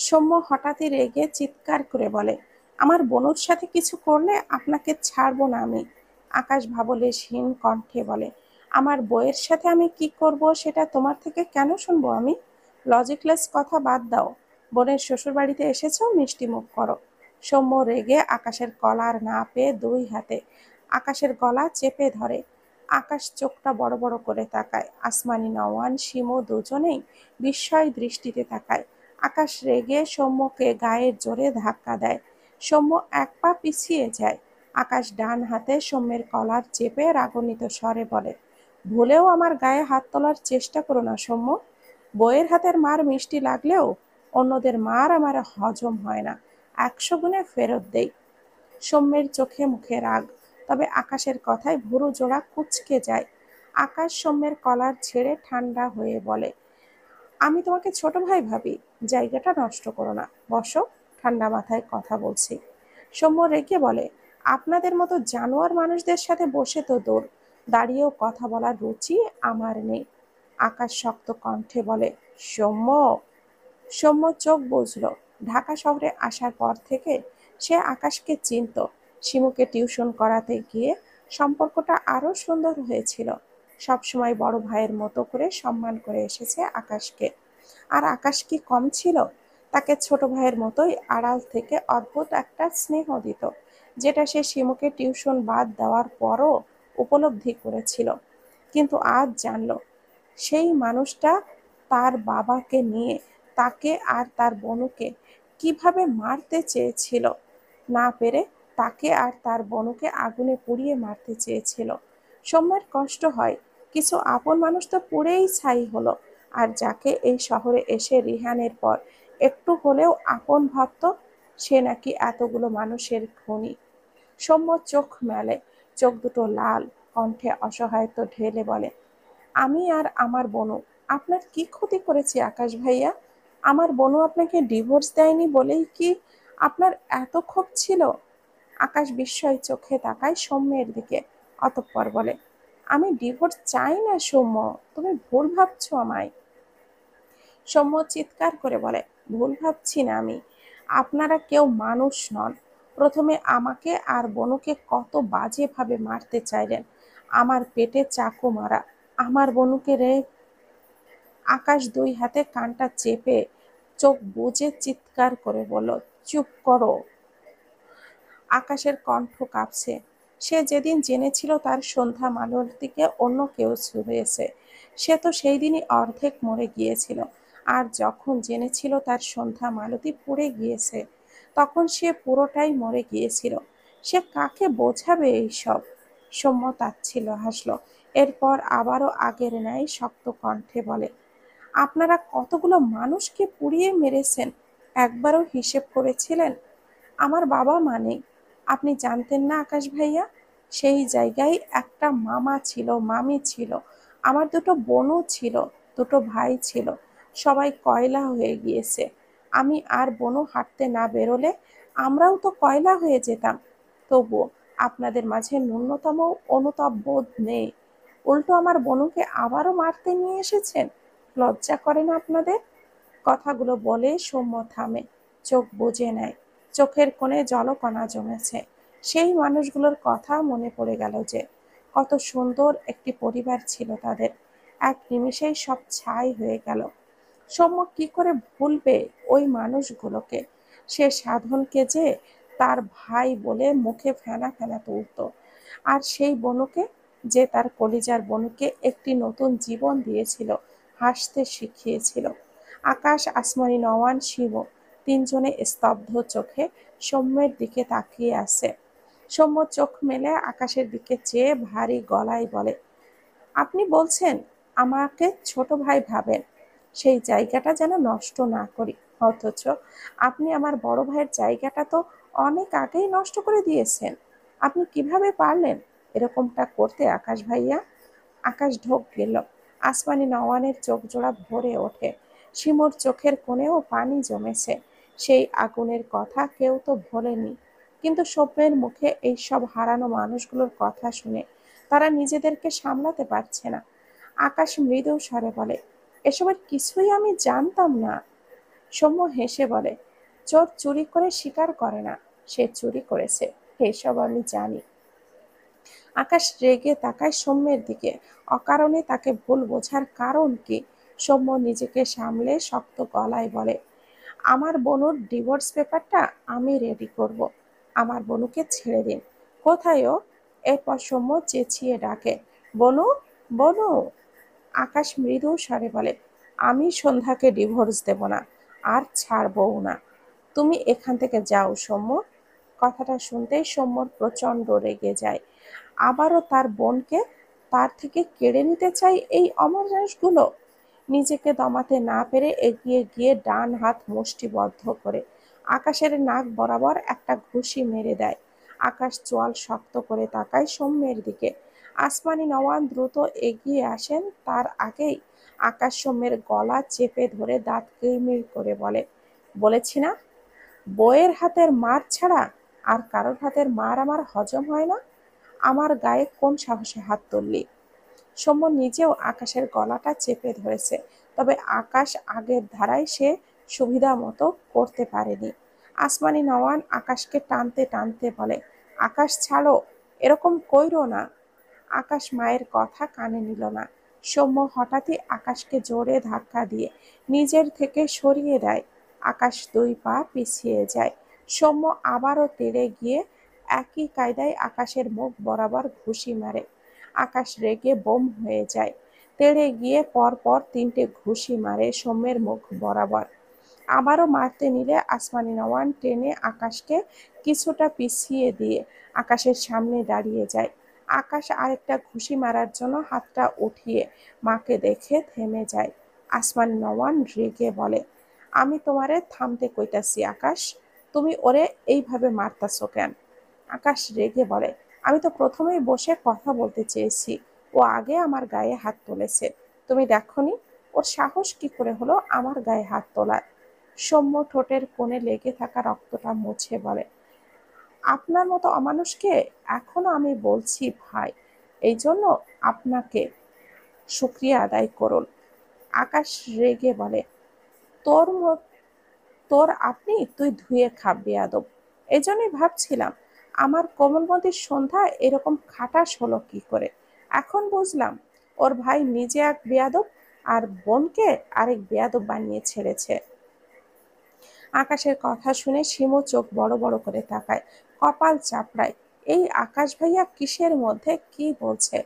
সৌম্য হঠাৎই রেগে চিৎকার করে বলে, আমার বোনের সাথে কিছু করলে আপনাকে ছাড়বো না আমি। আকাশ ভাবলেশহীন কণ্ঠে বলে, আমার বউয়ের সাথে আমি কি করব সেটা তোমার থেকে কেন শুনবো আমি? লজিকলেস কথা বাদ দাও। বোনের শ্বশুর বাড়িতে এসেছো, মিষ্টি মুখ করো। সৌম্য রেগে আকাশের কলার না পেয়ে দুই হাতে আকাশের গলা চেপে ধরে। আকাশ চোখটা বড় বড় করে তাকায়। আসমানি, নওয়ান, শিমু দুজনেই বিস্ময় দৃষ্টিতে তাকায়। আকাশ রেগে সৌম্যকে গায়ের জোরে ধাক্কা দেয়। সৌম্য এক পা পিছিয়ে যায়। আকাশ ডান হাতে সৌম্যের কলার চেপে রাগান্বিত স্বরে বলে, ভুলেও আমার গায়ে হাত তোলার চেষ্টা করো না সৌম্য। বইয়ের হাতের মার মিষ্টি লাগলেও অন্যদের মার আমার হজম হয় না, 100 গুণে ফেরত দেই। সৌম্যের চোখে মুখে রাগ, তবে আকাশের কথায় ভুরু জোড়া কুঁচকে যায়। আকাশ সৌম্যের কলার ছেড়ে ঠান্ডা হয়ে বলে, আমি তোমাকে ছোট ভাই ভাবি, জায়গাটা নষ্ট করো না, বসো, ঠান্ডা মাথায় কথা বলছি। সৌম্য রেগে বলে, আপনাদের মতো জানোয়ার মানুষদের সাথে বসে তো দূর, দাঁড়িয়েও কথা বলার রুচি আমার নেই। আকাশ শক্ত কণ্ঠে বলে, সৌম্য। সৌম্য চোখ বুজল। ঢাকা শহরে আসার পর থেকে সে আকাশকে চিনত। শিমুকে টিউশন করাতে গিয়ে সম্পর্কটা আরো সুন্দর হয়েছিল। সবসময় বড় ভাইয়ের মতো করে সম্মান করে এসেছে আকাশকে। আর আকাশ কি কম ছিল? তাকে ছোট ভাইয়ের মতোই আড়াল থেকে অদ্ভুত একটা স্নেহ দিত, যেটা সে শিমুকে টিউশন বাদ দেওয়ার পরও উপলব্ধি করেছিল। কিন্তু আজ জানল, সেই মানুষটা তার বাবাকে নিয়ে তাকে আর তার বোনকে কিভাবে মারতে চেয়েছিল। না পেরে তাকে আর তার বোনকে আগুনে পুড়িয়ে মারতে চেয়েছিল। সৌম্যের কষ্ট হয়, কিছু আপন মানুষ তো পুড়েই ছাই হলো। আর যাকে এই শহরে এসে রিহানের পর একটু হলেও আপন ভাবত, সে নাকি এতগুলো মানুষের খুনি। সৌম্য চোখ মেলে, চোখ দুটো লাল, কণ্ঠে অসহায়ত্ব ঢেলে বলে, আমি আর আমার বোনু আপনার কি ক্ষতি করেছি আকাশ ভাইয়া? আমার বোনু আপনাকে ডিভোর্স দেয়নি বলেই কি আপনার এত ক্ষোভ ছিল? আকাশ বিস্ময় চোখে তাকায় সৌম্যের দিকে, অতঃপর বলে, আমি ডিভোর্স চাই না সৌম্য, তুমি ভুল ভাবছো আমায়। সৌম্য চিৎকার করে বলে, ভুল ভাবছি না আমি। আপনারা কেউ মানুষ নন। প্রথমে আমাকে আর বনুকে কত বাজেভাবে মারতে চাইলেন, আমার পেটে চাকু মারা, আমার বনুকে রে। আকাশ দুই হাতে কানটা চেপে চোখ বুজে চিৎকার করে বলল, চুপ করো। আকাশের কণ্ঠ কাঁপছে। সে যেদিন জেনেছিল তার সন্ধ্যা মালতীকে অন্য কেউ ছুঁয়েছে, সে তো সেই দিনই অর্ধেক মরে গিয়েছিল। আর যখন জেনেছিল তার সন্ধ্যা মালতী পুড়ে গিয়েছে, তখন সে পুরোটাই মরে গিয়েছিল। সে কাকে বোঝাবে এইসব? সৌম্য তাচ্ছিল হাসল। এরপর আবারও আগের ন্যায় শক্ত কণ্ঠে বলে, আপনারা কতগুলো মানুষকে পুড়িয়ে মেরেছেন, একবারও হিসেব করেছিলেন? আমার বাবা মা নেই, আপনি জানতেন না আকাশ ভাইয়া? সেই জায়গায় একটা মামা ছিল, মামি ছিল, আমার দুটো বোনও ছিল, দুটো ভাই ছিল, সবাই কয়লা হয়ে গিয়েছে। আমি আর বোনও হাঁটতে না বেরোলে আমরাও তো কয়লা হয়ে যেতাম। তবুও আপনাদের মাঝে ন্যূনতম অনুতাপ বোধ নেই। উল্টো আমার বোনকে আবারও মারতে নিয়ে এসেছেন। লজ্জা করে না আপনাদের? কথাগুলো বলে সৌম্য থামে, চোখ বুজে নেয়। চোখের কোণে জলকণা জমেছে। সেই মানুষগুলোর কথা মনে পড়ে গেল যে কত সুন্দর একটি পরিবার ছিল তাদের। এক নিমেষেই সব ছাই হয়ে গেল। সৌম্য কি করে ভুলবে ওই মানুষগুলোকে? সে সাধনকে যে তার ভাই বলে মুখে ফেনা ফেনা তুলত, আর সেই বনুকে যে তার কলিজার বনুকে একটি নতুন জীবন দিয়েছিল, হাসতে শিখিয়েছিল। আকাশ, আসমানি, নওয়ান, শিব তিনজনে স্তব্ধ চোখে সৌম্যের দিকে তাকিয়ে আছে। সৌম্য চোখ মেলে আকাশের দিকে চেয়ে ভারী গলায় বলে, আপনি বলছেন আমাকে ছোট ভাই ভাবেন, সেই জায়গাটা যেন নষ্ট না করি, অথচ আপনি আমার বড় ভাইয়ের জায়গাটা তো অনেক আগেই নষ্ট করে দিয়েছেন। আপনি কিভাবে পারলেন এরকমটা করতে আকাশ ভাইয়া? আকাশ ঢোক গেল। আসমানি, নওয়ানের চোখ জোড়া ভরে ওঠে। শিমুর চোখের কোণেও পানি জমেছে। সেই আগুনের কথা কেউ তো ভোলেনি। কিন্তু সৌম্যের মুখে এই সব হারানো মানুষগুলোর কথা শুনে তারা নিজেদেরকে সামলাতে পারছে না। আকাশ মৃদু স্বরে বলে, এসবের কিছুই আমি জানতাম না। সৌম্য হেসে বলে, চোর চুরি করে স্বীকার করে না, সে চুরি করেছে, এসব আমি জানি। আকাশ রেগে তাকায় সৌম্যের দিকে। অকারণে তাকে ভুল বোঝার কারণ কি? সৌম্য নিজেকে সামলে শক্ত গলায় বলে, আমার বনুর ডিভোর্স পেপারটা আমি রেডি করব। আমার বনুকে ছেড়ে দিন। কোথায় ও? এরপর সৌম্য চেঁচিয়ে ডাকে, বনু, বনু। আকাশ মৃদু স্বরে বলে, আমি সন্ধ্যাকে ডিভোর্স দেব না, আর ছাড়বও না। তুমি এখান থেকে যাও সৌম্য। কথাটা শুনতেই সৌম্যর প্রচন্ড রেগে যায়। আবারও তার বোনকে তার থেকে কেড়ে নিতে চাই এই অমানুষগুলো। নিজেকে দমাতে না পেরে এগিয়ে গিয়ে ডান হাত মুষ্টিবদ্ধ করে আকাশের নাক বরাবর একটা ঘুষি মেরে দেয়। আকাশ চোয়াল শক্ত করে তাকায় সৌম্যের দিকে। আসমানি নওয়ান দ্রুত এগিয়ে আসেন, তার আগেই আকাশ সৌম্যের গলা চেপে ধরে দাঁত কিরমির করে বলে, বলেছি না, বউয়ের হাতের মার ছাড়া আর কারোর হাতের মার আমার হজম হয় না। আমার গায়ে কোন সাহসে হাত তুললি? সৌম্য নিজেও আকাশের গলাটা চেপে ধরেছে, তবে আকাশ আগের ধারায় সে সুবিধা মতো করতে পারেনি। আসমানি নওয়ান আকাশকে টানতে টানতে বলে, আকাশ ছাড়ো, এরকম কইরো না। আকাশ মায়ের কথা কানে নিল না। সৌম্য হঠাৎই আকাশকে জোরে ধাক্কা দিয়ে নিজের থেকে সরিয়ে দেয়। আকাশ 2 পা পিছিয়ে যায়। সৌম্য আবারও তেড়ে গিয়ে একই কায়দায় আকাশের মুখ বরাবর ঘুষি মারে। আকাশ রেগে বোম হয়ে যায়। তেড়ে গিয়ে পরপর 3টে ঘুষি মারে সৌম্যের মুখ বরাবর। আবারও মারতে নিলে আসমানি নওয়ান টেনে আকাশকে কিছুটা পিছিয়ে দিয়ে আকাশের সামনে দাঁড়িয়ে যায়। আকাশ আরেকটা ঘুষি মারার জন্য হাতটা উঠিয়ে মাকে দেখে থেমে যায়। আসমানি নওয়ান রেগে বলে, আমি তোমারে থামতে কইতাছি আকাশ, তুমি ওরে এইভাবে মারতাছো কেন? আকাশ রেগে বলে, আমি তো প্রথমেই বসে কথা বলতে চেয়েছি, ও আগে আমার গায়ে হাত তুলেছে, তুমি দেখোনি? ওর সাহস কি করে হলো আমার গায়ে হাত তোলার? সৌম্য ঠোঁটের কোণে লেগে থাকা রক্তটা মুছে বলে, আপনার মতো অমানুষকে এখনো আমি বলছি ভাই, এই জন্য আপনাকে শুক্রিয়া আদায় করুন। আকাশ রেগে বলে, তোর তোর আপনি তুই ধুয়ে খা বেয়াদব। এই জন্যই ভাবছিলাম আমার কোমলমতির সন্ধ্যা এরকম খাটাস হলো কি করে। এখন বুঝলাম ওর ভাই নিজে এক বেয়াদব আর বোনকে আরেক বেয়াদব বানিয়ে ছেড়েছে। আকাশের কথা শুনে শিমু চোখ বড় বড় করে তাকায়, কপাল চাপড়ায়। এই আকাশ ভাইয়া কিসের মধ্যে কি বলছে?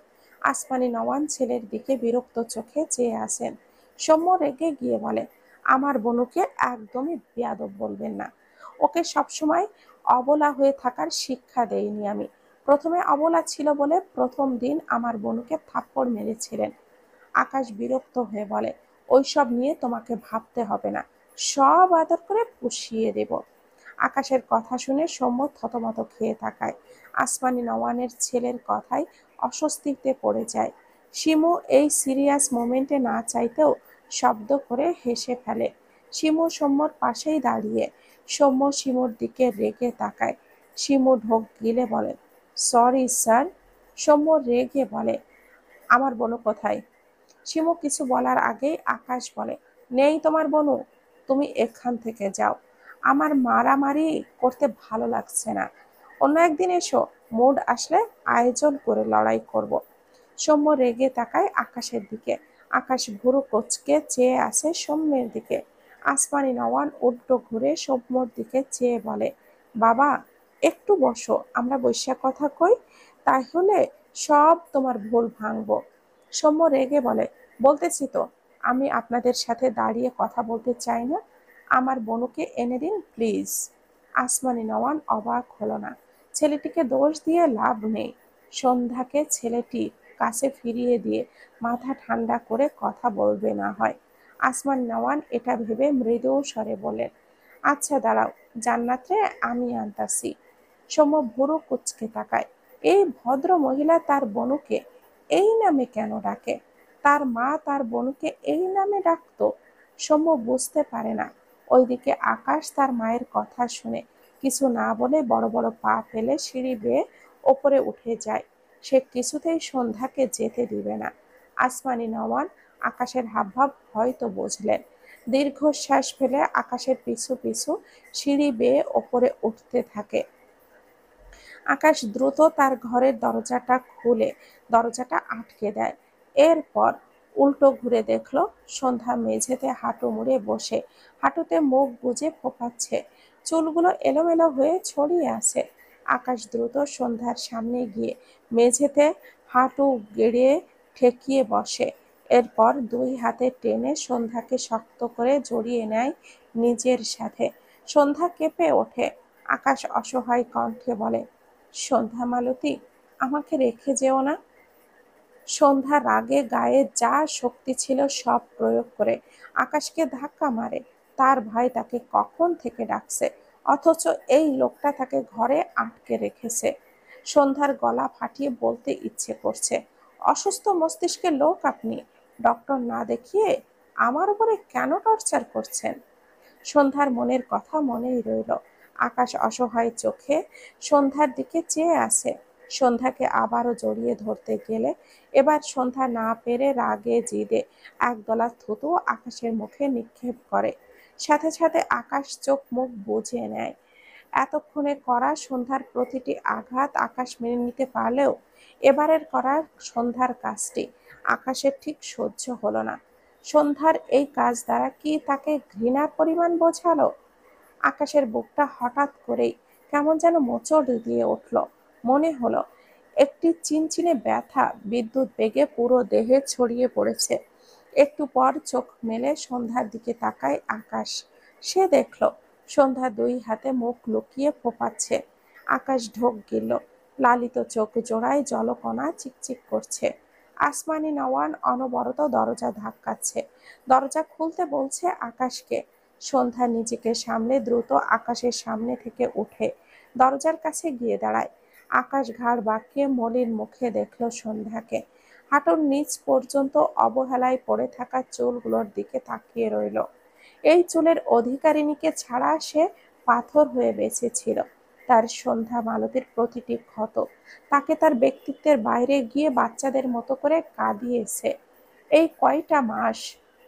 আসমানি নওয়ান ছেলের দিকে বিরক্ত চোখে চেয়ে আসেন। সৌম্য রেগে গিয়ে বলে, আমার বনুকে একদমই বেয়াদব বলবেন না। ওকে সবসময় অবলা হয়ে থাকার শিক্ষা দেইনি আমি। প্রথমে অবলা ছিল বলে প্রথম দিন আমার বনুকে থাপ্পড় মেরেছিলেন। আকাশ বিরক্ত হয়ে বলে, ওইসব নিয়ে তোমাকে ভাবতে হবে না, সব আদর করে পুষিয়ে দেব। আকাশের কথা শুনে সৌম্য থতমত খেয়ে তাকায়। আসমানি নওয়ানের ছেলের কথায় অস্বস্তিতে পড়ে যায়। শিমু এই সিরিয়াস মোমেন্টে না চাইতেও শব্দ করে হেসে ফেলে। শিমু সৌম্যর পাশেই দাঁড়িয়ে। সৌম্য শিমুর দিকে রেগে তাকায়। শিমু ঢোক গিলে বলে, সরি স্যার। সৌম্য রেগে বলে, আমার বোন কোথায়? শিমু কিছু বলার আগেই আকাশ বলে, নেই তোমার বনু, তুমি এখান থেকে যাও। আমার মারামারি করতে ভালো লাগছে না, অন্য একদিন এসো, মুড আসলে আয়োজন করে লড়াই করব। সৌম্য রেগে তাকায় আকাশের দিকে। আকাশ ভুরু কোচকে চেয়ে আসে সৌম্যের দিকে। আসমানি নওয়ান উল্টো ঘুরে সৌম্যর দিকে চেয়ে বলে, বাবা একটু বসো, আমরা বৈশা কথা কই, তাহলে সব তোমার ভুল ভাঙবো। সৌম্য রেগে বলে, বলতেছি তো আমি আপনাদের সাথে দাঁড়িয়ে কথা বলতে চাই না, আমার বনুকে এনে দিন প্লিজ। আসমানি নওয়ান অবাক হলো না। ছেলেটিকে দোষ দিয়ে লাভ নেই। সন্ধ্যাকে ছেলেটি কাছে ফিরিয়ে দিয়ে মাথা ঠান্ডা করে কথা বলবে না হয়। আসমান নওয়ান এটা ভেবে মৃদু স্বরে বলেন, আচ্ছা দাঁড়াও, জান্নাতে আমি আনতাছি। সৌম্য ভুরু কুচকে তাকায়। এই ভদ্র মহিলা তার বনুকে এই নামে কেন ডাকে? তার মা তার বোনকে এই নামে ডাকতো? সৌম্য বুঝতে পারে না। ওইদিকে আকাশ তার মায়ের কথা শুনে কিছু না বলে বড় বড় পা ফেলে সিঁড়ি বেয়ে ওপরে উঠে যায়। সে কিছুতেই সন্ধ্যাকে যেতে দিবে না। আসমানি নওয়ান আকাশের হাবভাব হয়তো বুঝলেন। দীর্ঘশ্বাস ফেলে আকাশের পিছু পিছু সিঁড়ি বেয়ে ওপরে উঠতে থাকে। আকাশ দ্রুত তার ঘরের দরজাটা খুলে দরজাটা আটকে দেয়। এরপর উল্টো ঘুরে দেখল সন্ধ্যা মেঝেতে হাঁটু মুড়ে বসে, হাঁটুতে মুখ গুজে ফোঁপাচ্ছে, চুলগুলো এলোমেলো হয়ে ছড়িয়ে আছে। আকাশ দ্রুত সন্ধ্যার সামনে গিয়ে মেঝেতে হাঁটু গেড়ে ঠেকিয়ে বসে। এরপর দুই হাতে টেনে সন্ধ্যাকে শক্ত করে জড়িয়ে নেয় নিজের সাথে। সন্ধ্যা কেঁপে ওঠে। আকাশ অসহায় কণ্ঠে বলে, সন্ধ্যা মালতী, আমাকে রেখে যেও না। সন্ধ্যা রাগে গায়ে যা শক্তি ছিল সব প্রয়োগ করে আকাশকে ধাক্কা মারে। তার ভাই তাকে কখন থেকে ডাকছে, অথচ এই লোকটা তাকে ঘরে আটকে রেখেছে। সন্ধ্যার গলা ফাটিয়ে বলতে ইচ্ছে করছে, অসুস্থ মস্তিষ্কের লোক আপনি, ডক্টর না দেখিয়ে আমার উপরে কেন টর্চার করছেন? সন্ধ্যার মনের কথা মনেই রইল। আকাশ অসহায় চোখে সন্ধ্যার দিকে চেয়ে আছে। সন্ধ্যাকে আবারও জড়িয়ে ধরতে গেলে এবার সন্ধ্যা না পেরে রাগে জিদে একদলা থুতু আকাশের মুখে নিক্ষেপ করে। সাথে সাথে আকাশ চোখ মুখ বুজে নেয়। এতক্ষণে করা সন্ধ্যার প্রতিটি আঘাত আকাশ মেনে নিতে পারলেও এবারের করা সন্ধ্যার কাজটি আকাশের ঠিক সহ্য হলো না। সন্ধ্যার এই কাজ দ্বারা কি তাকে ঘৃণার পরিমাণ বোঝালো? আকাশের বুকটা হঠাৎ করেই কেমন যেন মোচড় দিয়ে উঠল। মনে হলো একটি চিনচিনে ব্যথা বিদ্যুৎ বেগে পুরো দেহে ছড়িয়ে পড়েছে। একটু পর চোখ মেলে সন্ধ্যার দিকে তাকায় আকাশ। সে দেখল সন্ধ্যা দুই হাতে মুখ লুকিয়ে ফোঁপাচ্ছে। আকাশ ঢোক গিলল। লালিত চোখ জোড়ায় জলকণা চিকচিক করছে। আসমানি নওয়ান অনবরত দরজা ধাক্কাচ্ছে। দরজা খুলতে বলছে আকাশকে। সন্ধ্যা নিজেকে সামলে দ্রুত আকাশের সামনে থেকে উঠে দরজার কাছে গিয়ে দাঁড়ায়। আকাশ ঘাড় বাঁকিয়ে মলিন মুখে দেখল সন্ধ্যাকে। হাঁটুর নিচ পর্যন্ত অবহেলায় পড়ে থাকা চুলগুলোর দিকে তাকিয়ে রইল। এই চুলের অধিকারিণীকে ছাড়া সে পাথর হয়ে বেঁচে ছিল। তার সন্ধ্যা মালতীর প্রতিটি ক্ষত তাকে তার ব্যক্তিত্বের বাইরে গিয়ে বাচ্চাদের মতো করে কাঁদিয়েছে। এই কয়টা মাস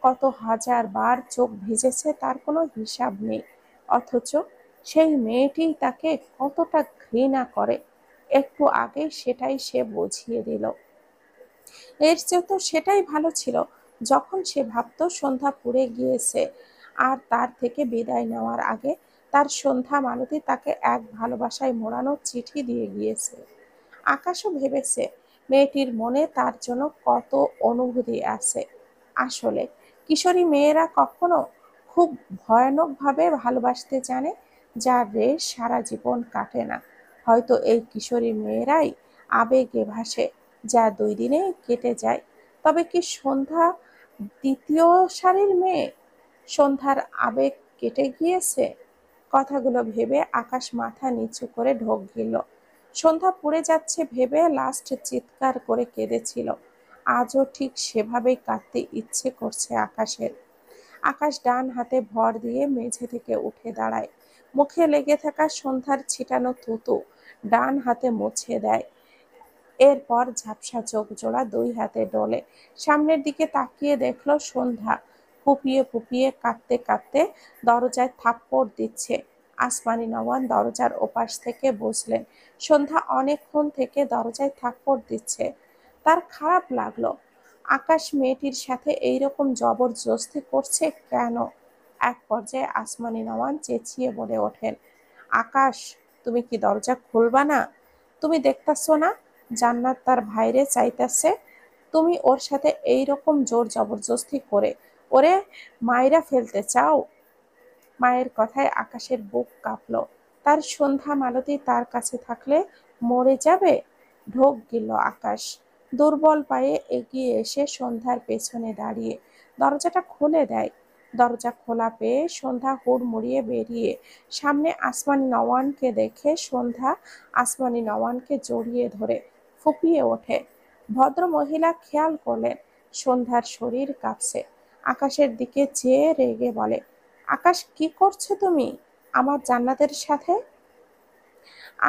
কত হাজার বার চোখ ভিজেছে তার কোনো হিসাব নেই। অথচ সেই মেয়েটি তাকে কতটা ঘৃণা করে একটু আগেই সেটাই সে বুঝিয়ে দিল। এর চেয়েও তো সেটাই ভালো ছিল যখন সে ভাবত সন্ধ্যা পুড়ে গিয়েছে, আর তার থেকে বিদায় নেওয়ার আগে তার সন্ধ্যা মালতী তাকে এক ভালোবাসায় মোড়ানো চিঠি দিয়ে গিয়েছে। আকাশও ভেবেছে মেয়েটির মনে তার জন্য কত অনুভূতি আছে। আসলে কিশোরী মেয়েরা কখনো খুব ভয়ানকভাবে ভালোবাসতে জানে, যার রেশ সারা জীবন কাটে না। হয়তো এই কিশোরী মেয়েরাই আবেগে ভাসে, যা 2 দিনে কেটে যায়। তবে কি সন্ধ্যা দ্বিতীয় সারির মেয়ে? সন্ধ্যার আবেগ কেটে গিয়েছে? কথাগুলো ভেবে আকাশ মাথা নিচু করে ঢোক গিলল। সন্ধ্যা পুড়ে যাচ্ছে ভেবে লাস্ট চিৎকার করে কেঁদেছিল। আজও ঠিক সেভাবেই কাঁদতে ইচ্ছে করছে আকাশের। আকাশ ডান হাতে ভর দিয়ে মেঝে থেকে উঠে দাঁড়ায়। মুখে লেগে থাকা সন্ধ্যার ছিটানো থুতু ডান হাতে মুছে দেয়। এরপর ঝাপসা চোখ জোড়া দুই হাতে ডলে সামনের দিকে তাকিয়ে দেখল সন্ধ্যা ফুপিয়ে ফুপিয়ে কাঁদতে কাঁদতে দরজায় থাপ্পড় দিচ্ছে। আসমানি নওয়ান দরজার ওপাশ থেকে বুঝলেন সন্ধ্যা অনেকক্ষণ থেকে দরজায় থাপ্পড় দিচ্ছে। তার খারাপ লাগলো। আকাশ মেয়েটির সাথে এইরকম জবরদস্তি করছে কেন? এক পর্যায়ে আসমানি নওয়ান চেঁচিয়ে বলে ওঠেন, আকাশ, তুমি কি দরজা খুলবা না? তুমি দেখতাছো না জান্নাত তার ভাইরে চাইতাছে? তুমি ওর সাথে এই রকম জোর জবরদস্তি করে ওরে মাইরা ফেলতে চাও? মায়ের কথায় আকাশের বুক কাঁপল। তার সন্ধ্যা মালতী তার কাছে থাকলে মরে যাবে? ঢোক গিলল আকাশ। দুর্বল পায়ে এগিয়ে এসে সন্ধ্যার পেছনে দাঁড়িয়ে দরজাটা খুলে দেয়। দরজা খোলা পেয়ে সন্ধ্যা হুড়মুড়িয়ে বেরিয়ে সামনে আসমানি নওয়ানকে দেখে সন্ধ্যা আসমানি নওয়ানকে জড়িয়ে ধরে ফুঁপিয়ে ওঠে। ভদ্র মহিলা খেয়াল করলেন সন্ধ্যার শরীর কাঁপছে। আকাশের দিকে চেয়ে রেগে বলে, আকাশ, কি করছো তুমি আমার জান্নাতের সাথে?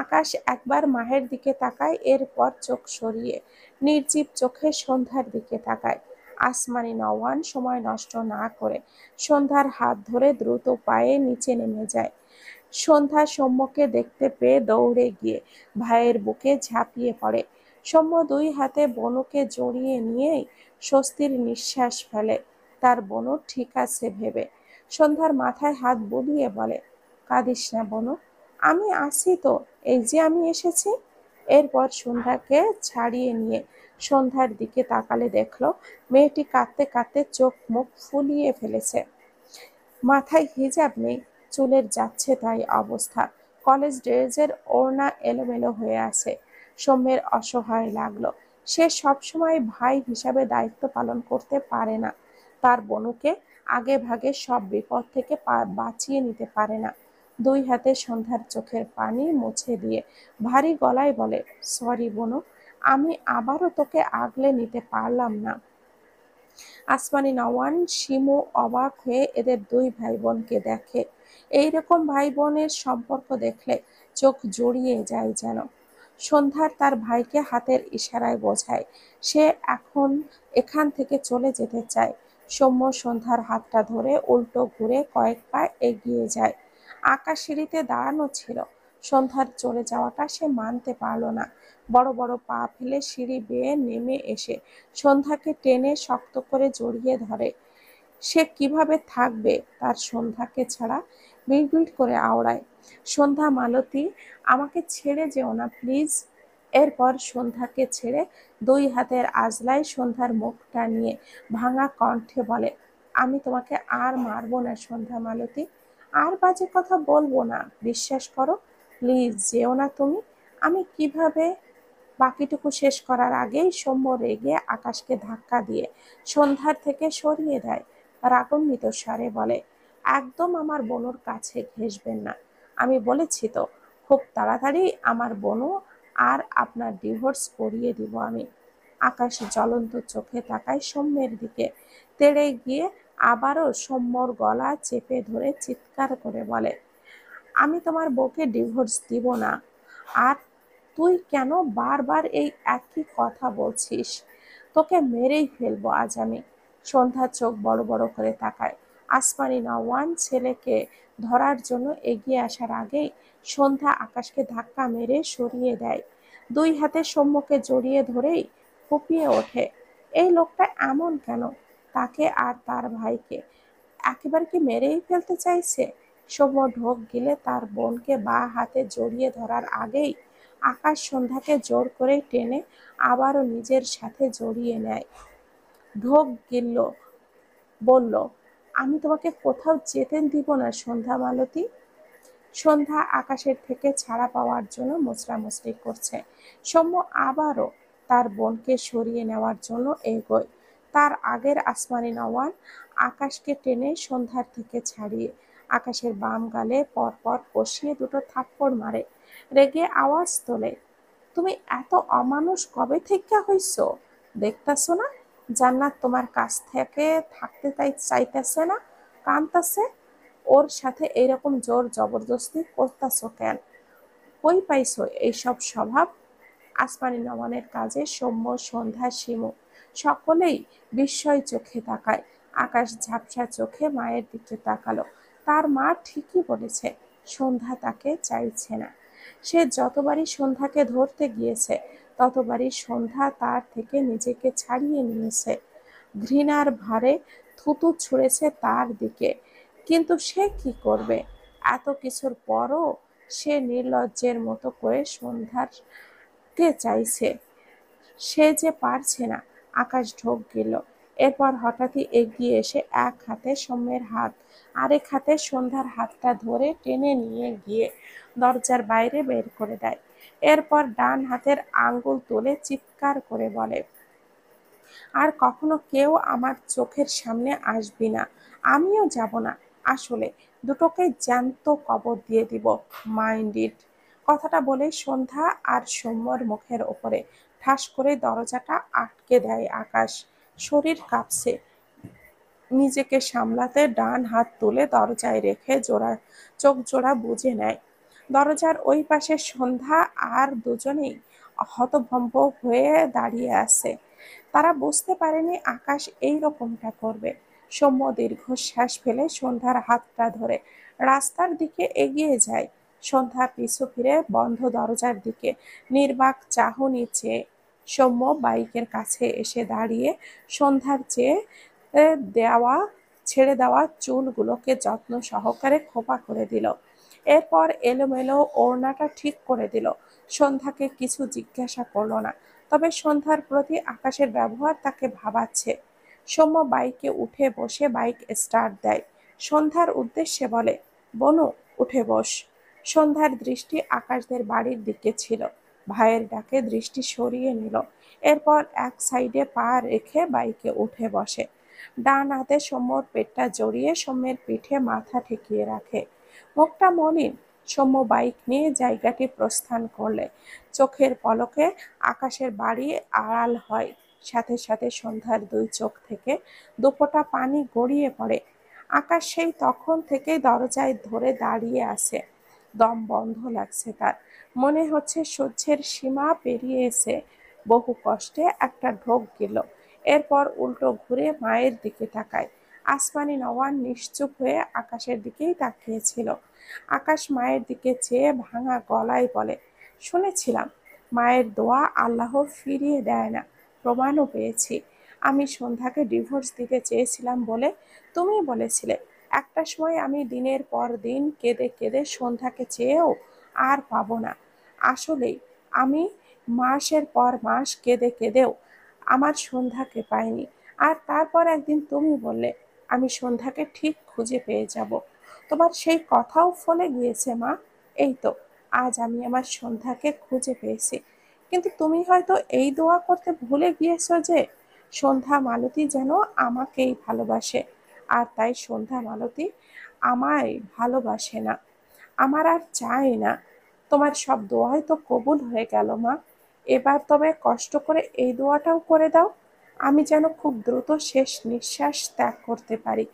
আকাশ একবার মায়ের দিকে তাকায়, এরপর চোখ সরিয়ে নির্জীব চোখে সন্ধ্যার দিকে তাকায়। আসমানি নওয়ান সময় নষ্ট না করে সন্ধ্যার হাত ধরে দ্রুত পায়ে নিচে নেমে যায়। সন্ধ্যা সৌম্যকে দেখতে পেয়ে দৌড়ে গিয়ে ভাইয়ের বুকে ঝাঁপিয়ে পড়ে। সৌম্য দুই হাতে বনুকে জড়িয়ে নিয়েই স্বস্তির নিঃশ্বাস ফেলে, তার বনু ঠিক আছে ভেবে। সন্ধ্যার মাথায় হাত বুলিয়ে বলে, কাঁদিস না বনু, আমি আছি তো, এই যে আমি এসেছি। এরপর সন্ধ্যাকে ছাড়িয়ে নিয়ে সন্ধ্যার দিকে তাকালে দেখলো মেয়েটি কাঁদতে কাঁদতে চোখ মুখ ফুলিয়ে ফেলেছে। মাথায় হিজাব নেই, চুলের যাচ্ছে তাই অবস্থা, কলেজ ড্রেসের ওড়না এলোমেলো হয়ে আছে। সৌম্যের অসহায় লাগলো, সে সবসময় ভাই হিসাবে দায়িত্ব পালন করতে পারে না, তার বনুকে আগে ভাগে সব বিপদ থেকে বাঁচিয়ে নিতে পারে না। দুই হাতে সন্ধ্যার চোখের পানি মুছে দিয়ে ভারী গলায় বলে, সরি বনু, আমি আবারও তোকে আগলে নিতে পারলাম না। আসমানি নওয়ান শিমু অবাক হয়ে এদের দুই ভাই বোনকে দেখে। এইরকম ভাই বোনের সম্পর্ক দেখলে চোখ জড়িয়ে যায় যেন। সন্ধ্যার তার ভাইকে হাতের ইশারায় বোঝায় সে এখন এখান থেকে চলে যেতে চায়। সৌম্য সন্ধ্যার হাতটা ধরে উল্টো ঘুরে কয়েক পা এগিয়ে যায়। আকাশ সিঁড়িতে দাঁড়ানো ছিল, সন্ধ্যার চলে যাওয়াটা সে মানতে পারল না। বড় বড় পা ফেলে সিঁড়ি বেয়ে নেমে এসে সন্ধ্যাকে টেনে শক্ত করে জড়িয়ে ধরে। সে কিভাবে থাকবে তার সন্ধ্যাকে ছাড়া, বিড়বিড় করে আওড়ায়, সন্ধ্যা মালতী, আমাকে ছেড়ে যেও না প্লিজ। এরপর সন্ধ্যাকে ছেড়ে দুই হাতের আজলায় সন্ধ্যার মুখটা নিয়ে ভাঙা কণ্ঠে বলে, আমি তোমাকে আর মারবো না সন্ধ্যা মালতী, আর বাজে কথা বলবো না, বিশ্বাস করো, প্লিজ যেও না তুমি। আমি কিভাবে বাকিটুকু শেষ করার আগেই সৌম্য রেগে আকাশকে ধাক্কা দিয়ে সন্ধ্যার থেকে সরিয়ে দেয়। রাগান্বিত স্বরে বলে, একদম আমার বনুর কাছে ঘেঁষবেন না, আমি বলেছি তো খুব তাড়াতাড়ি আমার বনু আর আপনার ডিভোর্স করিয়ে দিব আমি। আকাশ জ্বলন্ত চোখে তাকায় সৌম্যের দিকে, তেড়ে গিয়ে আবারও সৌম্যর গলা চেপে ধরে চিৎকার করে বলে, আমি তোমার বউকে ডিভোর্স দিব না। আর তুই কেন বারবার এই একই কথা বলছিস? তোকে মেরেই ফেলবো আজ আমি। সন্ধ্যা চোখ বড় বড় করে তাকায়। আসমানি নওয়ান ছেলেকে ধরার জন্য এগিয়ে আসার আগেই সন্ধ্যা আকাশকে ধাক্কা মেরে সরিয়ে দেয়। দুই হাতে সৌম্যকে জড়িয়ে ধরেই ফুঁপিয়ে ওঠে, এই লোকটা এমন কেন? তাকে আর তার ভাইকে একেবারে কি মেরেই ফেলতে চাইছে? সৌম্য ঢোক গিলে তার বোনকে বাঁ হাতে জড়িয়ে ধরার আগেই আকাশ সন্ধ্যাকে জোর করে টেনে আবারও নিজের সাথে জড়িয়ে নেয়। ঢোক গিলল, বলল, আমি তোমাকে কোথাও যেতে দিব না সন্ধ্যা মালতী। সন্ধ্যা আকাশের থেকে ছাড়া পাওয়ার জন্য মোচড়ামুচড়ি করছে। সৌম্য আবারও তার বোনকে সরিয়ে নেওয়ার জন্য এগোয়। তার আগের আসমানি নওয়ান আকাশকে টেনে সন্ধ্যার থেকে ছাড়িয়ে আকাশের বাম গালে পরপর কষিয়ে দুটো থাপ্পড় মারে। রেগে আওয়াজ তোলে, তুমি এত অমানুষ কবে থেকে হইছো? দেখতাছো না জান্নাত তোমার কাছ থেকে থাকতে চাইতেছে না, কানতাছে, ওর সাথে এইরকম জোর জবরদস্তি করতাছো কেন? কই পাইছো এইসব স্বভাব? আসমানি নওয়ানের কাজে সৌম্য, সন্ধ্যা, শিমু সকলেই বিস্ময় চোখে তাকায়। আকাশ ঝাপসা চোখে মায়ের দিকে তাকালো। তার মা ঠিকই বলেছে, সন্ধ্যা তাকে চাইছে না। সে যতবারই সন্ধ্যাকে ধরতে গিয়েছে ততবারই সন্ধ্যা তার থেকে নিজেকে ছাড়িয়ে নিয়েছে। ঘৃণার ভারে থুতু ছুঁড়েছে তার দিকে, কিন্তু সে কি করবে? এত কিছুর পরও সে নির্লজ্জের মতো করে সন্ধ্যাকে চাইছে, সে যে পারছে না। আকাশ ঢোক গেল, এরপর হঠাৎই এগিয়ে এসে এক হাতে সৌম্যের হাত, আরেক হাতে সন্ধ্যার হাতটা ধরে টেনে নিয়ে গিয়ে দরজার বাইরে বের করে দেয়। এরপর ডান হাতের আঙ্গুল তুলে চিৎকার করে বলে, আর কখনো কেউ আমার চোখের সামনে আসবি না, আমিও যাব না। আসলে দুটোকে জ্যান্ত কবর দিয়ে দিব, মাইন্ড ইট। কথাটা বলে সন্ধ্যা আর সৌম্যর মুখের ওপরে ঠাস করে দরজাটা আটকে দেয় আকাশ। শরীর কাঁপছে, নিজেকে সামলাতে ডান হাত তুলে দরজায় রেখে চোখ জোড়া বুজে নেয়। দরজার ওই পাশে সন্ধ্যা আর দুজনেই হতভম্ব হয়ে দাঁড়িয়ে আছে। তারা বুঝতে পারেনি আকাশ এই রকমটা করবে। সৌম্য দীর্ঘশ্বাস ফেলে সন্ধ্যার হাতটা ধরে রাস্তার দিকে এগিয়ে যায়। সন্ধ্যা পিছু ফিরে বন্ধ দরজার দিকে নির্বাক চাহনি চেয়ে সৌম্য বাইকের কাছে এসে দাঁড়িয়ে সন্ধ্যার চেয়ে দেওয়া ছেড়ে দেওয়া চুলগুলোকে যত্ন সহকারে খোপা করে দিল। এরপর এলোমেলো ওড়নাটা ঠিক করে দিল। সন্ধ্যাকে কিছু জিজ্ঞাসা করলো না, তবে সন্ধ্যার প্রতি আকাশের ব্যবহার তাকে ভাবাচ্ছে। সৌম্য বাইকে উঠে বসে বাইক স্টার্ট দেয়। সন্ধ্যার উদ্দেশ্যে বলে, বনু, উঠে বস। সন্ধ্যার দৃষ্টি আকাশদের বাড়ির দিকে ছিল। ভাইয়ের ডাকে দৃষ্টি সরিয়ে নিল। এরপর এক সাইডে পা রেখে বাইকে উঠে বসে। ডান হাতে সৌম্যর পেটটা জড়িয়ে সৌম্যের পিঠে মাথা ঠেকিয়ে রাখে। মুখটা মলিন। সৌম্য বাইক নিয়ে জায়গাটি প্রস্থান করলে চোখের পলকে আকাশের বাড়ি আড়াল হয়। সাথে সাথে সন্ধ্যার দুই চোখ থেকে দুফোঁটা পানি গড়িয়ে পড়ে। আকাশ সেই তখন থেকেই দরজায় ধরে দাঁড়িয়ে আছে। দম বন্ধ লাগছে তার। মনে হচ্ছে সহ্যের সীমা পেরিয়ে এসে বহু কষ্টে একটা ঢোক গেল। এরপর উল্টো ঘুরে মায়ের দিকে তাকায়। আসমানি নওয়ান নিশ্চুপ হয়ে আকাশের দিকেই তাকিয়েছিল। আকাশ মায়ের দিকে চেয়ে ভাঙা গলায় বলে, শুনেছিলাম মায়ের দোয়া আল্লাহ ফিরিয়ে দেয় না, প্রমাণও পেয়েছি। আমি সন্ধ্যাকে ডিভোর্স দিতে চেয়েছিলাম বলে তুমি বলেছিলে। একটা সময় আমি দিনের পর দিন কেঁদে কেঁদে সন্ধ্যাকে চেয়েও আর পাবো না। আসলেই আমি মাসের পর মাস কেঁদে কেঁদেও আমার সন্ধ্যাকে পাইনি। আর তারপর একদিন তুমি বললে আমি সন্ধ্যাকে ঠিক খুঁজে পেয়ে যাব। তোমার সেই কথাও ফলে গিয়েছে মা। এই তো আজ আমি আমার সন্ধ্যাকে খুঁজে পেয়েছি। কিন্তু তুমি হয়তো এই দোয়া করতে ভুলে গিয়েছো যে সন্ধ্যা মালতী যেন আমাকেই ভালোবাসে। আর তাই সন্ধ্যা মালতী আমায় ভালোবাসে না, আমার আর চাই না। তোমার সব দোয়াই তো কবুল হয়ে গেল মা। এবার তবে কষ্ট করে এই দোয়াটাও করে দাও, আমি যেন খুব দ্রুত শেষ নিঃশ্বাস ত্যাগ করতে পারি।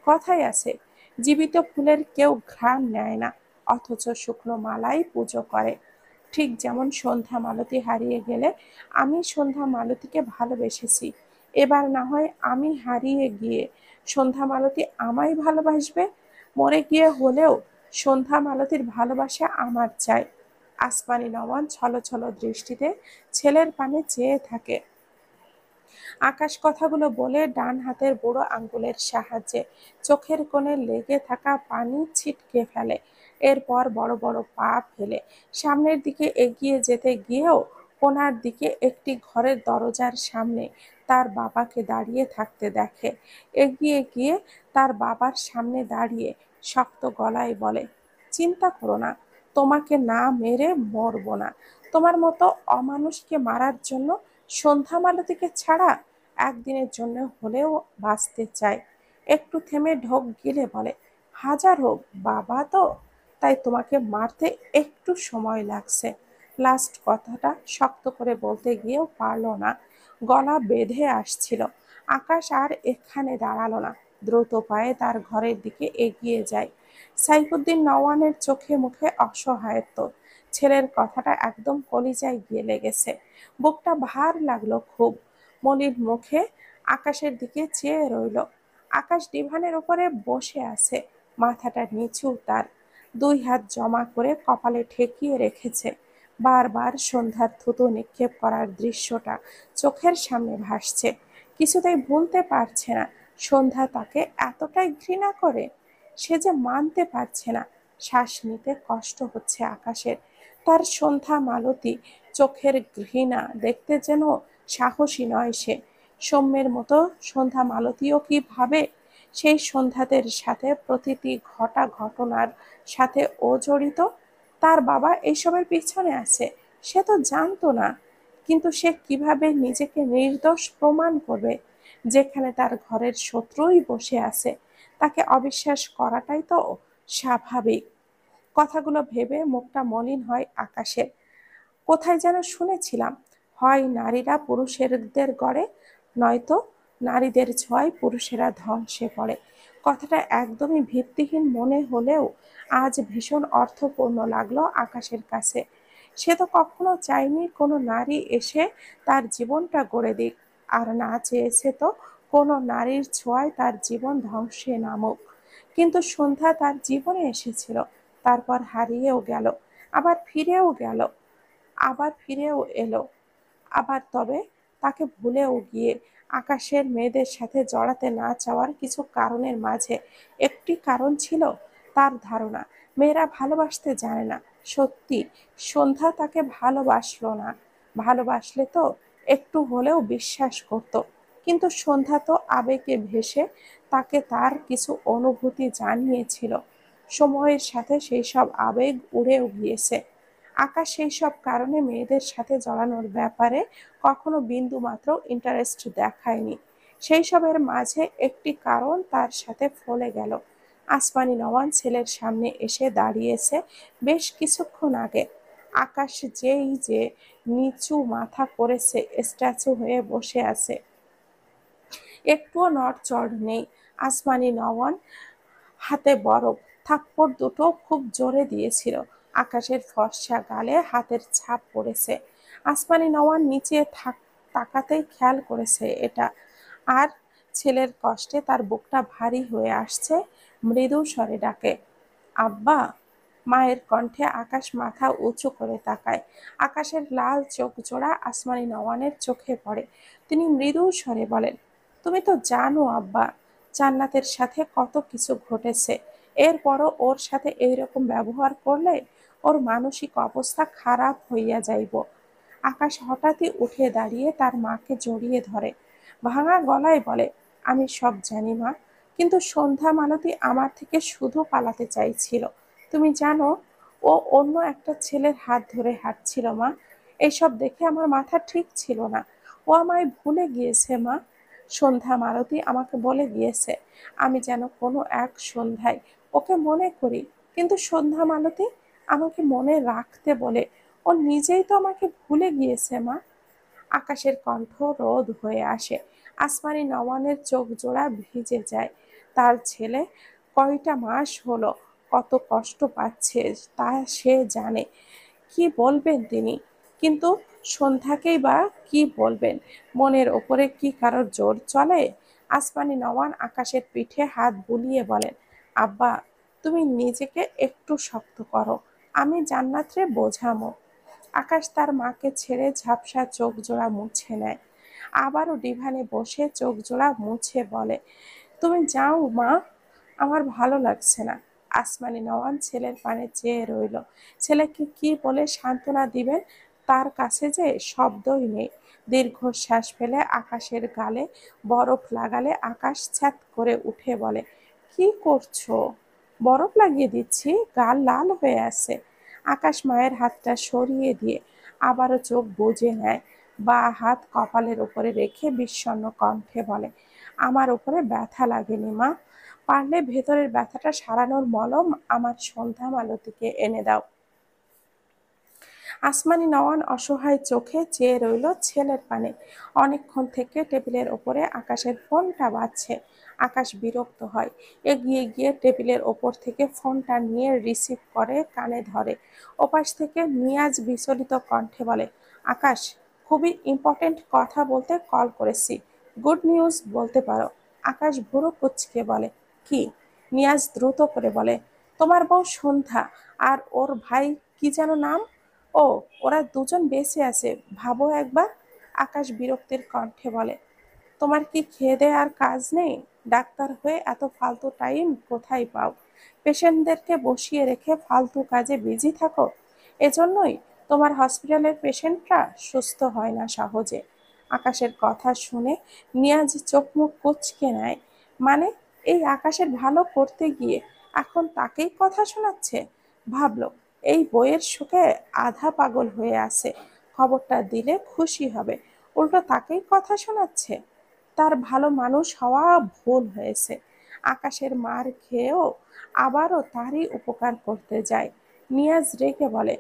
কথাই আছে, জীবিত ফুলের কেউ ঘ্রাণ নেয় না, অথচ শুকনো মালাই পুজো করে। ঠিক যেমন সন্ধ্যা মালতী হারিয়ে গেলে আমি সন্ধ্যা মালতীকে ভালোবেসেছি, এবার না হয় আমি হারিয়ে গিয়ে সন্ধ্যা মালতী আমায় ভালোবাসবে। মরে গিয়ে হলেও সন্ধ্যা মালতীর ভালোবাসা আমার চাই। আসমানি নওয়ান ছলছল দৃষ্টিতে ছেলের পানে চেয়ে থাকে। আকাশ কথাগুলো বলে ডান হাতের বুড়ো আঙ্গুলের সাহায্যে চোখের কোণে লেগে থাকা পানি ছিটকে ফেলে। এরপর বড় বড় পা ফেলে সামনের দিকে এগিয়ে যেতে গিয়েও কোণার দিকে একটি ঘরের দরজার সামনে তার বাবাকে দাঁড়িয়ে থাকতে দেখে। এগিয়ে গিয়ে তার বাবার সামনে দাঁড়িয়ে শক্ত গলায় বলে, চিন্তা করো না, তোমাকে না মেরে মরবো না। তোমার মতো অমানুষকে মারার জন্য সন্ধ্যা মালতীকে ছাড়া একদিনের জন্য হলেও বাঁচতে চাই। একটু থেমে ঢোক গিলে বলে, হাজার হোক বাবা তো, তাই তোমাকে মারতে একটু সময় লাগছে। লাস্ট কথাটা শক্ত করে বলতে গিয়েও পারল না, গলা বেঁধে আসছিল। আকাশ আর এখানে দাঁড়ালো না, দ্রুত পায়ে তার ঘরের দিকে এগিয়ে যায়। সাইফুদ্দিন নওয়ানের চোখে মুখে অসহায়ত্ব। ছেলের কথাটা একদম কলিজায় গিয়ে লেগেছে। বুকটা ভার লাগলো খুব। মনির মুখে আকাশের দিকে চেয়ে রইল। আকাশ ডিভানের উপরে বসে আছে, মাথাটা নিচু তার, দুই হাত জমা করে কপালে ঠেকিয়ে রেখেছে। বারবার সন্ধ্যার থুতু নিক্ষেপ করার দৃশ্যটা চোখের সামনে ভাসছে। কিছুতেই ভুলতে পারছে না সন্ধ্যা তাকে এতটাই ঘৃণা করে। সে যে মানতে পারছে না। শ্বাস নিতে কষ্ট হচ্ছে আকাশের। তার সন্ধ্যা মালতী চোখের ঘৃণা দেখতে যেন সাহসী নয় সে। সৌম্যের মতো সন্ধ্যা মালতীও কি ভাবে সেই সন্ধ্যাদের সাথে প্রতিটি ঘটনার সাথে ও জড়িত? তার বাবা এইসবের পিছনে আছে, সে তো জানতো না। কিন্তু সে কিভাবে নিজেকে নির্দোষ প্রমাণ করবে যেখানে তার ঘরের শত্রুই বসে আছে? তাকে অবিশ্বাস করাটাই তো স্বাভাবিক। কথাগুলো ভেবে মুখটা মলিন হয় আকাশের। কোথায় যেন শুনেছিলাম, হয় নারীরা পুরুষেরদের গড়ে, নয়তো নারীদের ছোঁয়ায় পুরুষেরা ধ্বংসে পড়ে। কথাটা একদমই ভিত্তিহীন মনে হলেও আজ ভীষণ অর্থপূর্ণ লাগলো আকাশের কাছে। সে তো কখনো চায়নি কোনো নারী এসে তার জীবনটা গড়ে দিক। আর না চেয়েছে তো কোনো নারীর ছোঁয়ায় তার জীবন ধ্বংসে নামুক। কিন্তু সন্ধ্যা তার জীবনে এসেছিল, তারপর হারিয়েও গেল, আবার ফিরেও গেল, আবার ফিরেও এলো। আবার তবে তাকে ভুলেও গিয়ে আকাশের মেয়েদের সাথে জড়াতে না চাওয়ার কিছু কারণের মাঝে একটি কারণ ছিল তার ধারণা মেয়েরা ভালোবাসতে জানে না। সত্যি, সন্ধ্যা তাকে ভালোবাসলো না। ভালোবাসলে তো একটু হলেও বিশ্বাস করত। কিন্তু সন্ধ্যা তো আবেগে ভেসে তাকে তার কিছু অনুভূতি জানিয়েছিল। সময়ের সাথে সেই সব আবেগ উড়েও গিয়েছে। আকাশ সেই সব কারণে মেয়েদের সাথে জড়ানোর ব্যাপারে কখনো বিন্দুমাত্র ইন্টারেস্ট দেখায়নি। সেই সবের মাঝে একটি কারণ তার সাথে ফলে গেল। আসমানি নওয়ান ছেলের সামনে এসে দাঁড়িয়েছে বেশ কিছুক্ষণ আগে। আকাশ যেই যে নিচু মাথা করেছে, স্ট্যাচু হয়ে বসে আছে, একটুও নড়চড় নেই। আসমানি নওয়ান হাতে বরফ, থাপ্পড় দুটো খুব জোরে দিয়েছিল। আকাশের ফর্সা গালে হাতের ছাপ পড়েছে। আসমানি নওয়ান নিচে তাকাতেই খেয়াল করেছে এটা। আর ছেলের কষ্টে তার বুকটা ভারী হয়ে আসছে। মৃদু স্বরে ডাকে, আব্বা। মায়ের কণ্ঠে আকাশ মাথা উঁচু করে তাকায়। আকাশের লাল চোখ জোড়া আসমানি নওয়ানের চোখে পড়ে। তিনি মৃদু স্বরে বলেন, তুমি তো জানো আব্বা, জান্নাতের সাথে কত কিছু ঘটেছে। এরপরও ওর সাথে এইরকম ব্যবহার করলে ওর মানসিক অবস্থা খারাপ হইয়া যাইব। আকাশ হঠাৎই উঠে দাঁড়িয়ে তার মাকে জড়িয়ে ধরে, ভাঙা গলায় বলে, আমি সব জানি মা, কিন্তু সন্ধ্যা মালতী আমার থেকে শুধু পালাতে চাইছিল। তুমি জানো, ও অন্য একটা ছেলের হাত ধরে হাঁটছিল মা। এইসব দেখে আমার মাথা ঠিক ছিল না। ও আমায় ভুলে গিয়েছে মা। সন্ধ্যা মালতী আমাকে বলে গিয়েছে আমি যেন কোনো এক সন্ধ্যায় ওকে মনে করি। কিন্তু সন্ধ্যা মালতী আমাকে মনে রাখতে বলে, ও নিজেই তো আমাকে ভুলে গিয়েছে মা। আকাশের কণ্ঠ রোদ হয়ে আসে। আসমানি নওয়ানের চোখ জোড়া ভিজে যায়। তার ছেলে কয়টা মাস হলো কত কষ্ট পাচ্ছে তা সে জানে। কি বলবেন তিনি? কিন্তু সন্ধ্যাকেই বা কি বলবেন? মনের ওপরে কি কারোর জোর চলে? আসমানি নওয়ান আকাশের পিঠে হাত বুলিয়ে বলেন, আব্বা, তুমি নিজেকে একটু শক্ত করো, আমি জান্নাতরে বোঝামো। আকাশ তার মাকে ছেড়ে ঝাপসা চোখ জোড়া মুছে নেয়। আবারও ডিভানে বসে চোখ জোড়া মুছে বলে, তুমি যাও মা, আমার ভালো লাগছে না। আসমানি নওয়ান ছেলের পানে চেয়ে রইল। ছেলেকে কি বলে সান্ত্বনা দিবেন তার কাছে যে শব্দই নেই। দীর্ঘশ্বাস ফেলে আকাশের গালে বরফ লাগালে আকাশ ছ্যাৎ করে উঠে বলে, কি করছো? বরফ লাগিয়ে দিচ্ছি, গাল লাল হয়ে আছে। আকাশ মায়ের হাতটা সরিয়ে দিয়ে আবারও চোখ বুজে নেয়। বা হাত কপালের উপরে রেখে বিষণ্ণ কণ্ঠে বলে, আমার উপরে ব্যথা লাগেনি মা, পারলে ভেতরের ব্যথাটা সারানোর মলম আমার সন্ধ্যা মালতীকে এনে দাও। আসমানি নওয়ান অসহায় চোখে চেয়ে রইল ছেলের পানে। অনেকক্ষণ থেকে টেবিলের ওপরে আকাশের ফোনটা বাজছে। আকাশ বিরক্ত হয়। এগিয়ে গিয়ে টেবিলের ওপর থেকে ফোনটা নিয়ে রিসিভ করে কানে ধরে। ওপাশ থেকে নিয়াজ বিচলিত কণ্ঠে বলে, আকাশ, খুবই ইম্পর্টেন্ট কথা বলতে কল করেছি, গুড নিউজ বলতে পারো। আকাশ ভুরু কুঁচকে বলে, কি? নিয়াজ দ্রুত করে বলে, তোমার বউ সন্ধ্যা আর ওর ভাই কি যেন নাম, ও, ওরা দুজন বেঁচে আছে, ভাবো একবার। আকাশ বিরক্তির কণ্ঠে বলে, তোমার কি খেয়ে দেয়ে আর কাজ নেই? ডাক্তার হয়ে এত ফালতু টাইম কোথায় পাও? পেশেন্টদেরকে বসিয়ে রেখে ফালতু কাজে বিজি থাকো। এজন্যই তোমার হসপিটালের পেশেন্টরা সুস্থ হয় না সহজে। আকাশের কথা শুনে নিয়াজ চোখ মুখ কুঁচকে নেয়। মানে, এই আকাশের ভালো করতে গিয়ে এখন তাকেই কথা শোনাচ্ছে। ভাবলো এই বইয়ের শোকে আধা পাগল হয়ে আছে, খবরটা দিলে খুশি হবে, উল্টো তাকেই কথা শোনাচ্ছে। তার ভালো মানুষ হওয়া ভুল হয়েছে। আকাশের মার খেয়েও আবারও তারই উপকার করতে যায়। নিয়াজ রেগে বলে,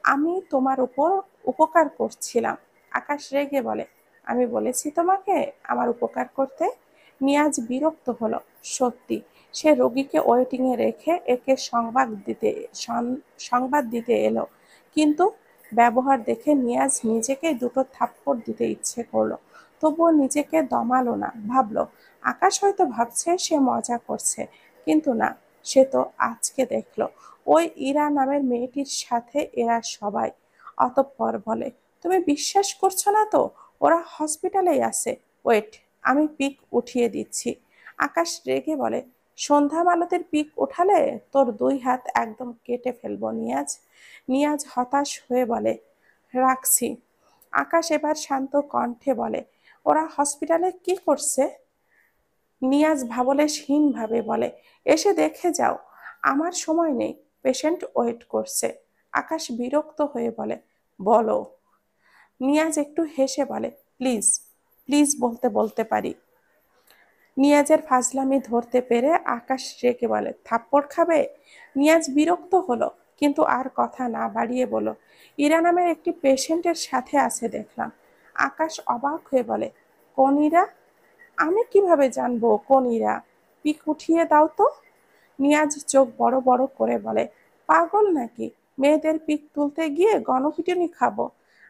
আমি তোমার উপর উপকার করছিলাম। আকাশ রেগে বলে, আমি বলেছি তোমাকে আমার উপকার করতে? নিয়াজ বিরক্ত হলো। সত্যি, সে রোগীকে ওয়েটিংয়ে রেখে একে সংবাদ দিতে এলো। কিন্তু ব্যবহার দেখে নিয়াজ নিজেকে দুটো থাপ্পড় দিতে ইচ্ছে করলো। তবুও নিজেকে দমালো না। ভাবলো আকাশ হয়তো ভাবছে সে মজা করছে, কিন্তু না, সে তো আজকে দেখলো ওই ইরা নামের মেয়েটির সাথে এরা সবাই। অতঃপর বলে, তুমি বিশ্বাস করছো না তো? ওরা হসপিটালেই আছে। ওয়েট, আমি পিক উঠিয়ে দিচ্ছি। আকাশ রেগে বলে, সন্ধ্যা মালতের পিক উঠালে তোর 2 হাত একদম কেটে ফেলবো নিয়াজ। নিয়াজ হতাশ হয়ে বলে, রাখছি। আকাশ এবার শান্ত কণ্ঠে বলে, ওরা হসপিটালে কি করছে? নিয়াজ ভাবলেশহীনভাবে বলে, এসে দেখে যাও। আমার সময় নেই, পেশেন্ট ওয়েট করছে। আকাশ বিরক্ত হয়ে বলে, বলো। নিয়াজ একটু হেসে বলে, প্লিজ। প্লিজ বলতে বলতে পারি। নিয়াজের ফাজলামি ধরতে পেরে আকাশ রেগে বলে, থাপ্পড় খাবে? নিয়াজ বিরক্ত হলো, কিন্তু আর কথা না বাড়িয়ে বলল, ইরা নামের একটি পেশেন্টের সাথে আছে দেখলাম। আকাশ অবাক হয়ে বলে, কোন ইরা? আমি কিভাবে জানবো কোন ইরা? পিক উঠিয়ে দাও তো। নিয়াজ চোখ বড় বড় করে বলে, পাগল নাকি? মেয়েদের পিক তুলতে গিয়ে গণপিটুনি খাবো?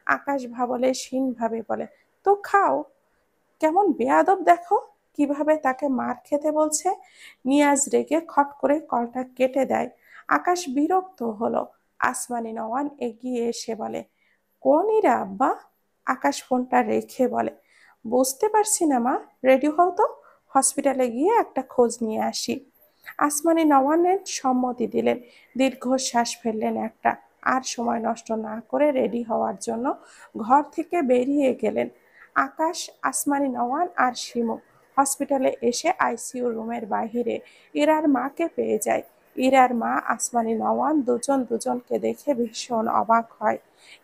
আকাশ ভাবলেশহীনভাবে বলে, তো খাও। কেমন বেয়াদব দেখো, কিভাবে তাকে মার খেতে বলছে। নিয়াজ রেগে খট করে কলটা কেটে দেয়। আকাশ বিরক্ত হলো। আসমানি নওয়ান এগিয়ে এসে বলে, কোন ইরা আব্বা? আকাশ ফোনটা রেখে বলে, বুঝতে পারছি না মা, রেডি হও তো, হসপিটালে গিয়ে একটা খোঁজ নিয়ে আসি। আসমানি নওয়ানের সম্মতি দিলেন, দীর্ঘশ্বাস ফেললেন একটা, আর সময় নষ্ট না করে রেডি হওয়ার জন্য ঘর থেকে বেরিয়ে গেলেন। আকাশ, আসমানি নওয়ান আর শিমু হসপিটালে এসে আইসিইউ রুমের বাহিরে ইরার মাকে পেয়ে যায়। ইরার মা আসমানি নওয়ান দুজন দুজনকে দেখে ভীষণ অবাক হয়।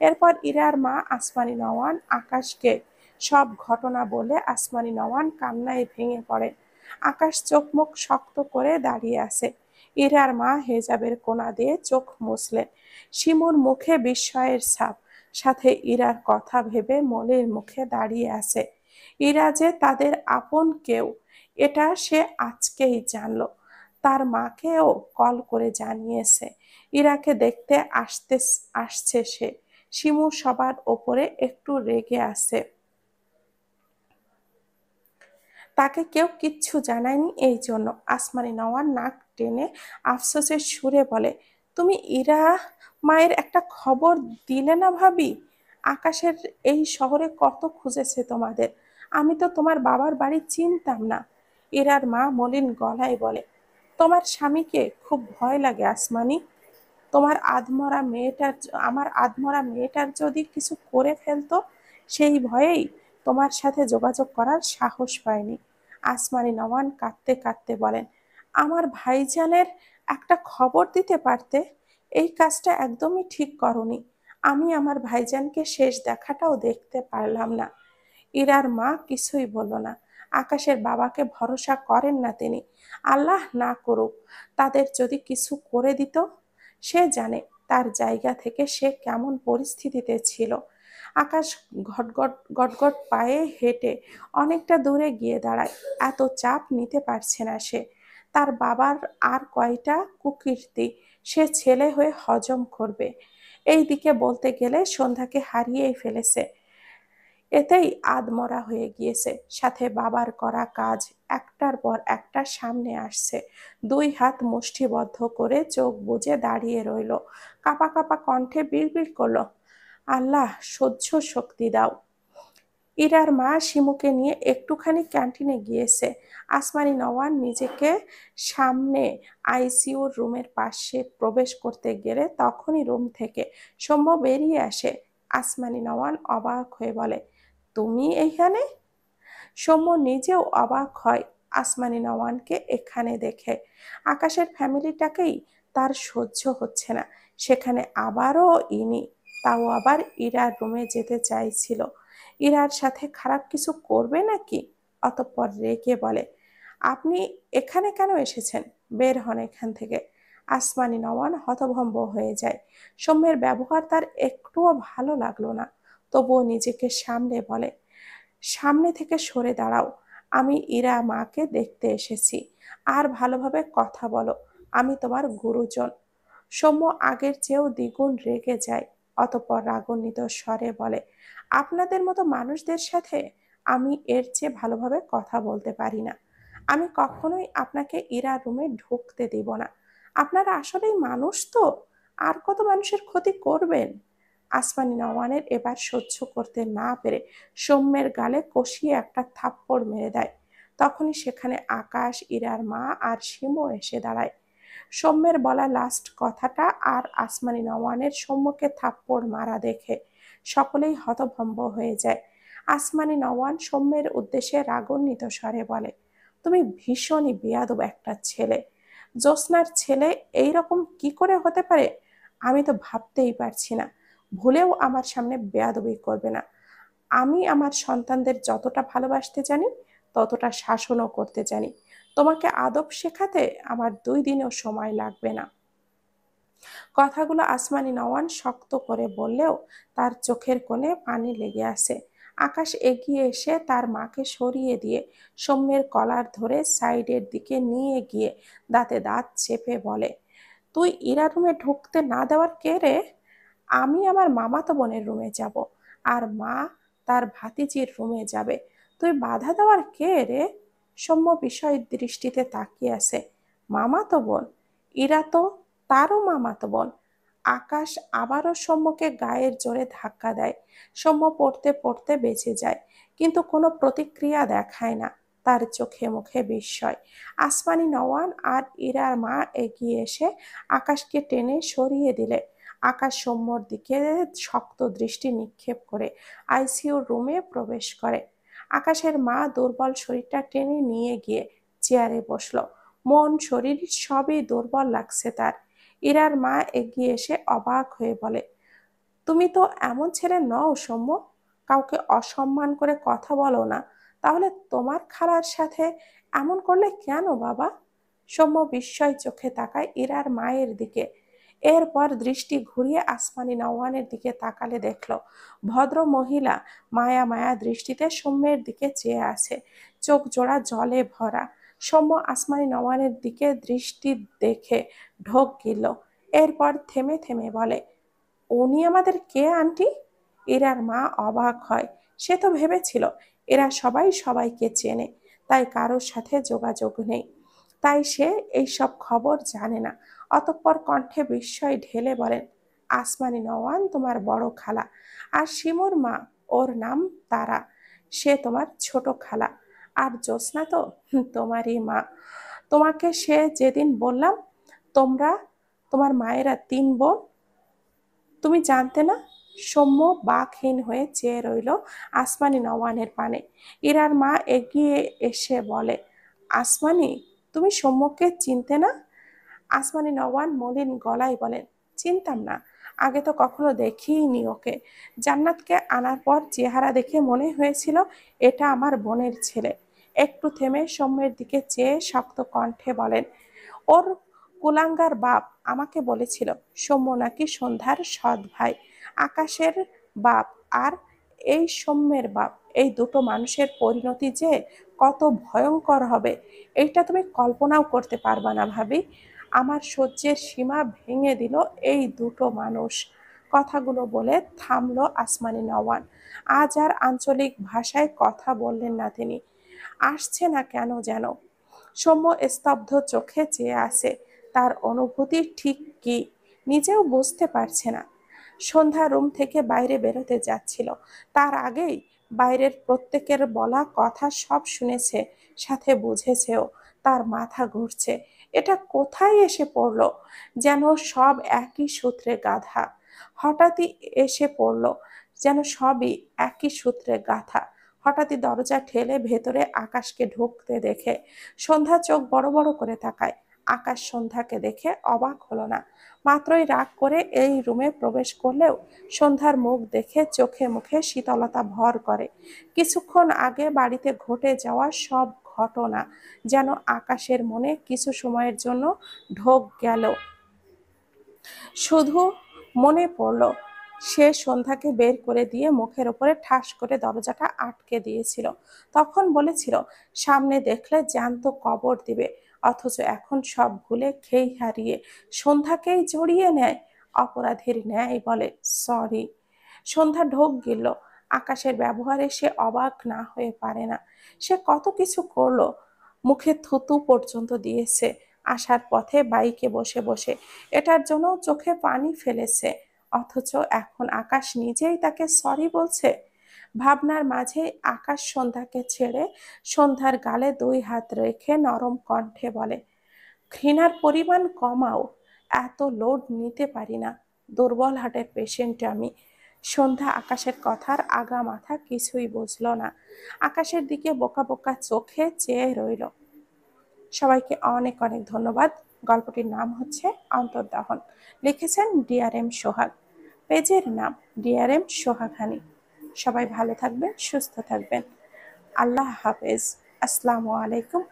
এরপর ইরার মা আসমানি নওয়ান আকাশকে সব ঘটনা বলে আসমানি নওয়ান কান্নায় ভেঙে পড়ে। আকাশ চোখ মুখ শক্ত করে দাঁড়িয়ে আছে। ইরার মা হেজাবের কোনা দিয়ে চোখ মুছলেন। শিমুর মুখে বিস্ময়ের ছাপ, সাথে ইরার কথা ভেবে মলির মুখে দাঁড়িয়ে আছে। ইরা যে তাদের আপন কেউ, এটা সে আজকেই জানলো। তার মাকেও কল করে জানিয়েছে ইরাকে দেখতে আসছে সে। শিমু সবার ওপরে একটু রেগে আছে, তাকে কেউ কিচ্ছু জানায়নি এই জন্য। আসমানি নওয়ান নাক টেনে আফসোসের সুরে বলে, তুমি ইরা মায়ের একটা খবর দিলে না ভাবি? আকাশের এই শহরে কত খুঁজেছে তোমাদের, আমি তো তোমার বাবার বাড়ি চিনতাম না। ইরার মা মলিন গলায় বলে, তোমার স্বামীকে খুব ভয় লাগে আসমানি। তোমার আধমরা মেয়েটার আমার আধমরা মেয়েটার যদি কিছু করে ফেলতো, সেই ভয়েই তোমার সাথে যোগাযোগ করার সাহস পায়নি। আসমানি নওয়ান কাঁদতে কাঁদতে বলেন, আমার ভাইজানের একটা খবর দিতে পারতে। এই কাজটা একদমই ঠিক করনি। আমি আমার ভাইজানকে শেষ দেখাটাও দেখতে পারলাম না। ইরার মা কিছুই বলল না। আকাশের বাবাকে ভরসা করেন না তিনি। আল্লাহ না করুক তাদের যদি কিছু করে দিত। সে জানে তার জায়গা থেকে সে কেমন পরিস্থিতিতে ছিল। আকাশ গটগট গটগট পায়ে হেঁটে অনেকটা দূরে গিয়ে দাঁড়ায়। এত চাপ নিতে পারছে না সে। তার বাবার আর কয়টা কুকীর্তি সে ছেলে হয়ে হজম করবে? এই দিকে বলতে গেলে সন্ধ্যাকে হারিয়েই ফেলেছে, এতেই আধমরা হয়ে গিয়েছে। সাথে বাবার করা কাজ একটার পর একটা সামনে আসছে। 2 হাত মুষ্টিবদ্ধ করে চোখ বুজে দাঁড়িয়ে রইল। কাঁপা কাঁপা কণ্ঠে বিড়বিড় করলো, আল্লাহ সহ্য শক্তি দাও। ইরার মা শিমুকে নিয়ে একটুখানি ক্যান্টিনে গিয়েছে। আসমানি নওয়ান নিজেকে সামনে আইসিইউর রুমের পাশে প্রবেশ করতে গেলে তখনই রুম থেকে সৌম্য বেরিয়ে আসে। আসমানি নওয়ান অবাক হয়ে বলে, তুমি এইখানে? সৌম্য নিজেও অবাক হয় আসমানি নওয়ানকে এখানে দেখে। আকাশের ফ্যামিলিটাকেই তার সহ্য হচ্ছে না, সেখানে আবারও ইনি, তাও আবার ইরার রুমে যেতে চাইছিল। ইরার সাথে খারাপ কিছু করবে নাকি? অতঃপর রেগে বলে, আপনি এখানে কেন এসেছেন? বের হন এখান থেকে। আসমানি নওয়ান হতভম্ব হয়ে যায়। সৌম্যের ব্যবহার তার একটুও ভালো লাগলো না। তবুও নিজেকে সামলে বলে, সামনে থেকে সরে দাঁড়াও, আমি ইরা মাকে দেখতে এসেছি। আর ভালোভাবে কথা বলো, আমি তোমার গুরুজন। সৌম্য আগের চেয়েও দ্বিগুণ রেগে যায়। অতঃপর রাগান্বিত স্বরে বলে, আপনাদের মতো মানুষদের সাথে আমি এর চেয়ে ভালোভাবে কথা বলতে পারি না। আমি কখনোই আপনাকে ইরার রুমে ঢুকতে দেব না। আপনারা আসলেই মানুষ তো, আর কত মানুষের ক্ষতি করবেন? আসমানি নওয়ানের এবার সহ্য করতে না পেরে সৌম্যের গালে কষিয়ে একটা থাপ্পড় মেরে দেয়। তখনই সেখানে আকাশ, ইরার মা আর শিমু এসে দাঁড়ায়। সৌম্যের বলা লাস্ট কথাটা আর আসমানি নওয়ানের সৌম্যকে থাপ্পড় মারা দেখে সকলেই হতভম্ব হয়ে যায়। আসমানি নওয়ান সৌম্যের উদ্দেশ্যে রাগান্বিত স্বরে বলে, তুমি ভীষণই বেয়াদব একটা ছেলে। জ্যোৎস্নার ছেলে এইরকম কি করে হতে পারে? আমি তো ভাবতেই পারছি না। ভুলেও আমার সামনে বেয়াদবি করবে না। আমি আমার সন্তানদের যতটা ভালোবাসতে জানি, ততটা শাসনও করতে জানি। তোমাকে আদব শেখাতে আমার 2 দিনও সময় লাগবে না। কথাগুলো আসমানি নওয়ান শক্ত করে বললেও তার চোখের কোণে পানি লেগে আসে। আকাশ এগিয়ে এসে তার মাকে সরিয়ে দিয়ে সৌম্যের কলার ধরে সাইডের দিকে নিয়ে গিয়ে দাঁতে দাঁত চেপে বলে, তুই ইরা রুমে ঢুকতে না দেওয়ার কে রে? আমি আমার মামাতো বোনের রুমে যাব, আর মা তার ভাতিজির রুমে যাবে। তুই বাধা দেওয়ার কে রে? সৌম্য বিষয় দৃষ্টিতে তাকিয়ে আছে। মামাতো বোন? ইরা তো তারও মামাতো বোন। আকাশ আবারও সৌম্যকে গায়ের জোরে ধাক্কা দেয়। সৌম্য পড়তে পড়তে বেঁচে যায়, কিন্তু কোনো প্রতিক্রিয়া দেখায় না। তার চোখে মুখে বিস্ময়। আসমানি নওয়ান আর ইরার মা এগিয়ে এসে আকাশকে টেনে সরিয়ে দিলে আকাশ সৌম্যর দিকে শক্ত দৃষ্টি নিক্ষেপ করে আইসিইউর রুমে প্রবেশ করে। আকাশের মা দুর্বল শরীরটা টেনে নিয়ে গিয়ে চেয়ারে বসলো। মন শরীর সবই দুর্বল লাগছে তার। ইরার মা এগিয়ে এসে অবাক হয়ে বলে, তুমি তো এমন ছেলে নও সৌম্য। কাউকে অসম্মান করে কথা বলো না। তাহলে তোমার খালার সাথে এমন করলে কেন বাবা? সৌম্য বিস্ময় চোখে তাকায় ইরার মায়ের দিকে। এরপর দৃষ্টি ঘুরিয়ে আসমানি নওয়ানের দিকে তাকালে দেখলো ভদ্র মহিলা মায়া মায়া দৃষ্টিতে সৌম্যের দিকে চেয়ে আছে, চোখ জোড়া জলে ভরা। সৌম্য আসমানি নওয়ানের দিকে দৃষ্টি দেখে ঢোক গিলল। এরপর থেমে থেমে বলে, উনি আমাদের কে আন্টি? এরার মা অবাক হয়। সে তো ভেবেছিল এরা সবাই সবাইকে চেনে, তাই কারোর সাথে যোগাযোগ নেই, তাই সে এইসব খবর জানে না। অতঃপর কণ্ঠে বিস্ময় ঢেলে বলেন, আসমানি নওয়ান তোমার বড় খালা, আর শিমুর মা, ওর নাম তারা, সে তোমার ছোট খালা। আর জ্যোৎস্না তো তোমারই মা। তোমাকে সে যেদিন বললাম তোমরা, তোমার মায়েরা 3 বোন, তুমি জানতে না? সৌম্য বাকহীন হয়ে চেয়ে রইল আসমানি নওয়ানের পানে। ইরার মা এগিয়ে এসে বলে, আসমানি, তুমি সৌম্যকে চিনতে না? আসমানি নওয়ান মলিন গলায় বলেন, চিনতাম না। আগে তো কখনো দেখিনি ওকে। জান্নাতকে আনার পর চেহারা দেখে মনে হয়েছিল এটা আমার বোনের ছেলে। একটু থেমে সৌম্যের দিকে চেয়ে শক্ত কণ্ঠে বলেন, ওর কুলাঙ্গার বাপ আমাকে বলেছিল সৌম্য নাকি সন্ধ্যার সৎ ভাই। আকাশের বাপ আর এই সৌম্যের বাপ, এই দুটো মানুষের পরিণতি যে কত ভয়ঙ্কর হবে এইটা তুমি কল্পনাও করতে পারবা না ভাবি। আমার সহ্যের সীমা ভেঙে দিল এই দুটো মানুষ। কথাগুলো বলে থামলো আসমানি নওয়ান। আজ আর আঞ্চলিক ভাষায় কথা বললেন না তিনি। আসছে না কেন যেন। সৌম্য স্তব্ধ চোখে চেয়ে আছে। তার অনুভূতি ঠিক কি নিজেও বুঝতে পারছে না। সন্ধ্যা রুম থেকে বাইরে বেরোতে যাচ্ছিল, তার আগেই বাইরের প্রত্যেকের বলা কথা সব শুনেছে, সাথে বুঝেছেও। তার মাথা ঘুরছে। এটা কোথায় এসে পড়লো? যেন সব একই সূত্রে গাঁথা। হঠাৎই এসে পড়লো যেন সবই একই সূত্রে গাঁথা। হঠাৎই দরজা ঠেলে ভেতরে আকাশকে ঢুকতে দেখে সন্ধ্যা চোখ বড় বড় করে তাকায়। আকাশ সন্ধ্যাকে দেখে অবাক হলো না। মাত্রই রাগ করে এই রুমে প্রবেশ করলেও সন্ধ্যার মুখ দেখে চোখে মুখে শীতলতা ভর করে। কিছুক্ষণ আগে বাড়িতে ঘটে যাওয়া সব ঘটনা যেন আকাশের মনে কিছু সময়ের জন্য ঢোক গেল। শুধু মনে পড়ল সে সন্ধ্যাকে বের করে দিয়ে মুখের ওপরে ঠাস করে দরজাটা আটকে দিয়েছিল। তখন বলেছিল সামনে দেখলে জ্যান্ত কবর দিবে, অথচ এখন সব ভুলে খেই হারিয়ে সন্ধ্যাকেই জড়িয়ে নেয়। অপরাধীর ন্যায় বলে সরি। সন্ধ্যা ঢোক গিলল। আকাশের ব্যবহারে সে অবাক না হয়ে পারে না। সে কত কিছু করলো, মুখে থুতু পর্যন্ত দিয়েছে আসার পথে বাইকে বসে বসে, এটার জন্য চোখে পানি ফেলেছে, অথচ এখন আকাশ নিজেই তাকে সরি বলছে। ভাবনার মাঝে আকাশ সন্ধ্যাকে ছেড়ে সন্ধ্যার গালে 2 হাত রেখে নরম কণ্ঠে বলে, ঘৃণার পরিমাণ কমাও, এত লোড নিতে পারি না, দুর্বল হার্টের পেশেন্ট আমি। সন্ধ্যা আকাশের কথার আগা মাথা কিছুই বুঝল না, আকাশের দিকে বোকা বোকা চোখে চেয়ে রইল। সবাইকে অনেক অনেক ধন্যবাদ। গল্পটির নাম হচ্ছে অন্তর্দহন। লিখেছেন ডিআরএম সোহাগ। পেজের নাম ডিআরএম সোহাগানি। সবাই ভালো থাকবেন, সুস্থ থাকবেন। আল্লাহ হাফেজ। আসসালামু আলাইকুম